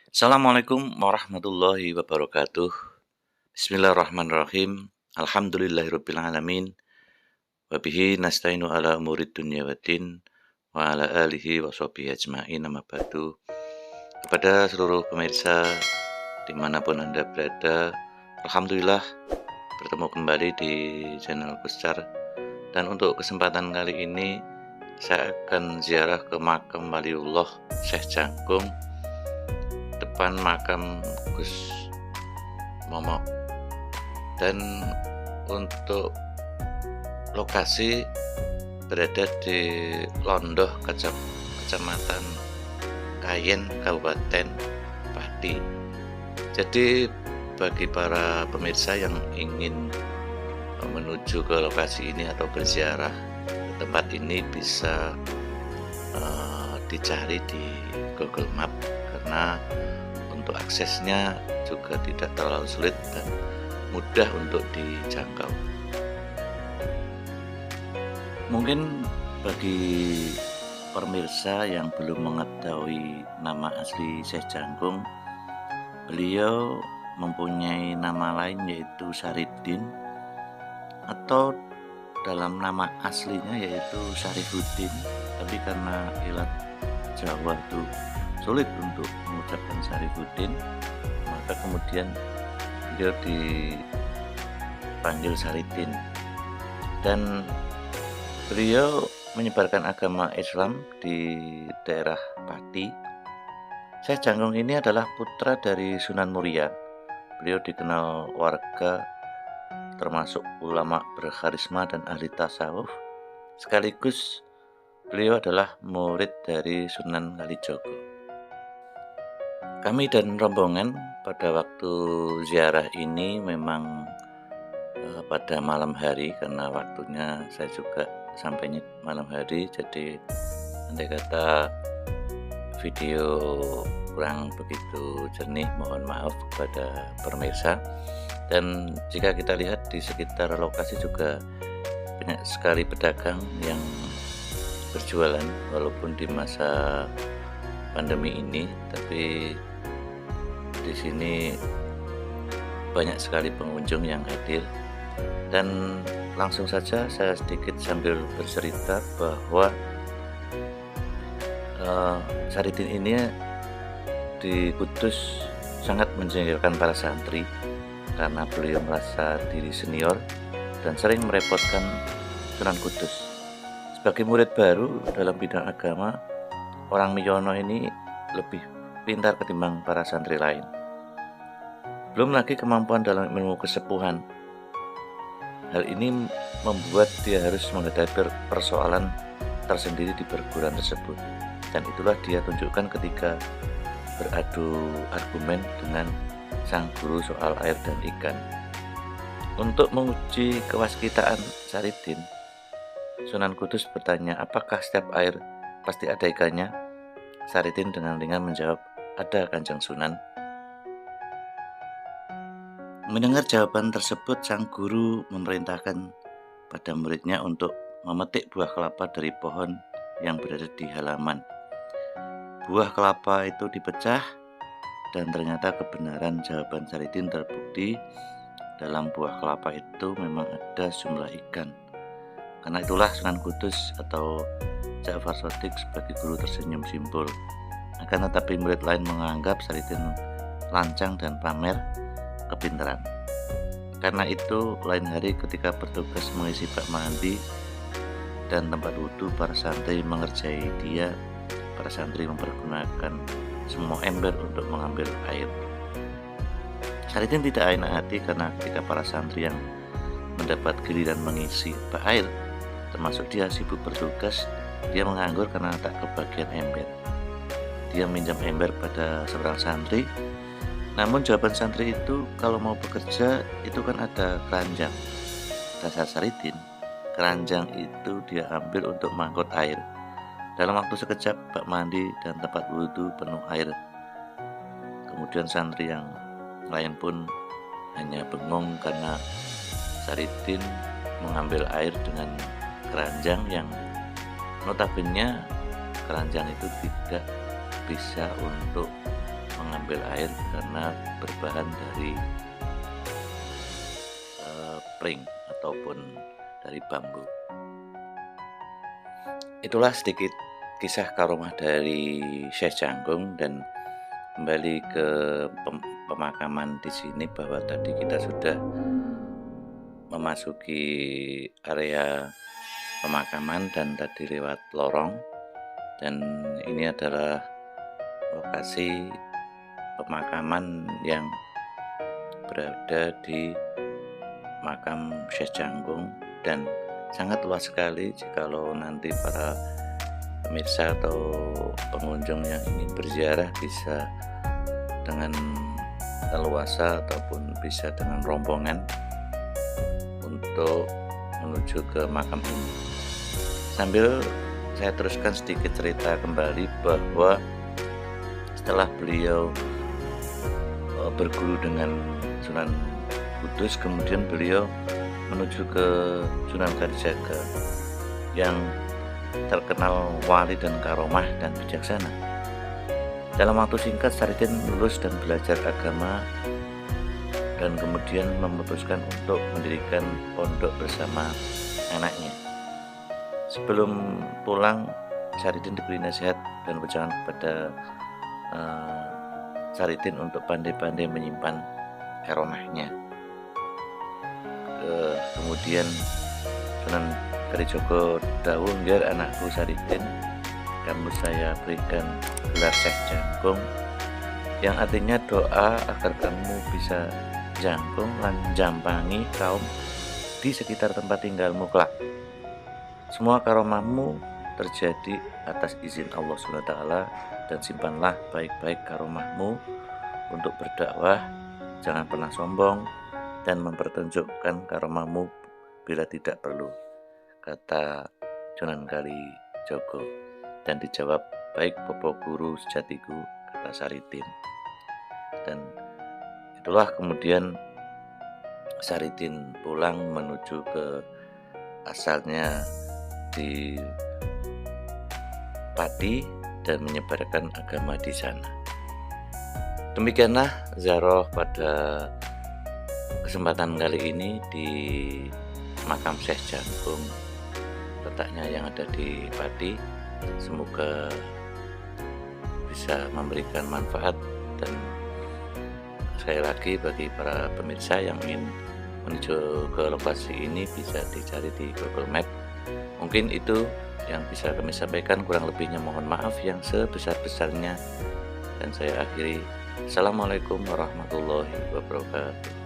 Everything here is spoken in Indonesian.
Assalamualaikum warahmatullahi wabarakatuh. Bismillahirrahmanirrahim. Alhamdulillahirrabbilalamin. Wabihi nasta'inu ala umurid dunya waddin. Wa ala alihi wa sahbihi ajma'in amma ba'du. Kepada seluruh pemirsa dimanapun Anda berada, Alhamdulillah bertemu kembali di channel Kuscar. Dan untuk kesempatan kali ini saya akan ziarah ke makam Waliullah Syekh Jangkung, depan makam Gus Momo. Dan untuk lokasi berada di Londoh, Kecamatan Kayen, Kabupaten Pati. Jadi bagi para pemirsa yang ingin menuju ke lokasi ini atau berziarah ke tempat ini bisa dicari di Google Map, karena untuk aksesnya juga tidak terlalu sulit dan mudah untuk dijangkau. Mungkin bagi pemirsa yang belum mengetahui nama asli Syekh Jangkung, beliau mempunyai nama lain yaitu Syariddin, atau dalam nama aslinya yaitu Syarifuddin, tapi karena ilat Jawa itu sulit untuk mengucapkan Syarifuddin, maka kemudian beliau dipanggil Syariddin. Dan beliau menyebarkan agama Islam di daerah Pati. Syekh Jangkung ini adalah putra dari Sunan Muria. Beliau dikenal warga termasuk ulama berkarisma dan ahli tasawuf. Sekaligus beliau adalah murid dari Sunan Kalijogo. Kami dan rombongan pada waktu ziarah ini memang pada malam hari, karena waktunya saya juga sampainya malam hari, jadi andai kata video kurang begitu jernih, mohon maaf kepada pemirsa. Dan jika kita lihat di sekitar lokasi juga banyak sekali pedagang yang berjualan walaupun di masa pandemi ini, tapi di sini banyak sekali pengunjung yang hadir. Dan langsung saja saya sedikit sambil bercerita bahwa Syariddin ini di Kudus sangat menjengkelkan para santri karena beliau merasa diri senior dan sering merepotkan Sunan Kudus. Sebagai murid baru dalam bidang agama, orang Miyono ini lebih pintar ketimbang para santri lain. Belum lagi kemampuan dalam ilmu kesepuhan. Hal ini membuat dia harus menghadapi persoalan tersendiri di perguruan tersebut. Dan itulah dia tunjukkan ketika beradu argumen dengan sang guru soal air dan ikan. Untuk menguji kewaskitaan Syariddin, Sunan Kudus bertanya, apakah setiap air pasti ada ikannya? Syariddin dengan ringan menjawab, ada Kanjeng Sunan. Mendengar jawaban tersebut, sang guru memerintahkan pada muridnya untuk memetik buah kelapa dari pohon yang berada di halaman. Buah kelapa itu dipecah, dan ternyata kebenaran jawaban Syariddin terbukti. Dalam buah kelapa itu memang ada jumlah ikan. Karena itulah Sunan Kudus atau Ja'far Shadiq sebagai guru tersenyum simpul. Akan tetapi murid lain menganggap Syariddin lancang dan pamer kepintaran. Karena itu lain hari ketika bertugas mengisi bak mandi dan tempat wudhu, para santri mengerjai dia. Para santri mempergunakan semua ember untuk mengambil air. Syariddin tidak enak hati karena ketika para santri yang mendapat giliran mengisi bak air, termasuk dia sibuk bertugas, dia menganggur karena tak kebagian ember. Dia minjam ember pada seorang santri, namun jawaban santri itu kalau mau bekerja itu kan ada keranjang. Dasar Syariddin, keranjang itu dia ambil untuk mengangkut air. Dalam waktu sekejap bak mandi dan tempat wudhu penuh air. Kemudian santri yang lain pun hanya bengong karena Syariddin mengambil air dengan keranjang yang notabene keranjang itu tidak bisa untuk mengambil air karena berbahan dari pring ataupun dari bambu. Itulah sedikit kisah karomah dari Syekh Jangkung, dan kembali ke pemakaman di sini bahwa tadi kita sudah memasuki area pemakaman dan tadi lewat lorong, dan ini adalah lokasi pemakaman yang berada di makam Syekh Jangkung, dan sangat luas sekali. Jikalau nanti para pemirsa atau pengunjung yang ingin berziarah bisa dengan leluasa ataupun bisa dengan rombongan untuk menuju ke makam ini. Sambil saya teruskan sedikit cerita kembali bahwa setelah beliau berguru dengan Sunan Kudus, kemudian beliau menuju ke Sunan Kalijaga yang terkenal wali dan karomah dan bijaksana. Dalam waktu singkat Saridin lulus dan belajar agama, dan kemudian memutuskan untuk mendirikan pondok bersama anaknya. Sebelum pulang, Saridin diberi nasihat dan wejangan kepada Saridin untuk pandai-pandai menyimpan karomahnya. Kemudian Sunan Kalijaga dawuh, "Nggih anakku Saridin, kamu saya berikan gelar Syekh Jangkung, yang artinya doa agar kamu bisa jangkung lan jampangi kaum di sekitar tempat tinggalmu kelak. Semua karomahmu terjadi atas izin Allah SWT, dan simpanlah baik-baik karomahmu untuk berdakwah, jangan pernah sombong dan mempertunjukkan karomahmu bila tidak perlu," kata Sunan Kalijaga. Dan dijawab, "Baik Bopo Guru sejatiku," kata Saridin. Dan itulah kemudian Saridin pulang menuju ke asalnya di Pati dan menyebarkan agama di sana. Demikianlah ziarah pada kesempatan kali ini di makam Syekh Jangkung, letaknya yang ada di Pati. Semoga bisa memberikan manfaat, dan sekali lagi bagi para pemirsa yang ingin menuju ke lokasi ini bisa dicari di Google Map. Mungkin itu yang bisa kami sampaikan, kurang lebihnya mohon maaf yang sebesar-besarnya, dan saya akhiri. Assalamualaikum warahmatullahi wabarakatuh.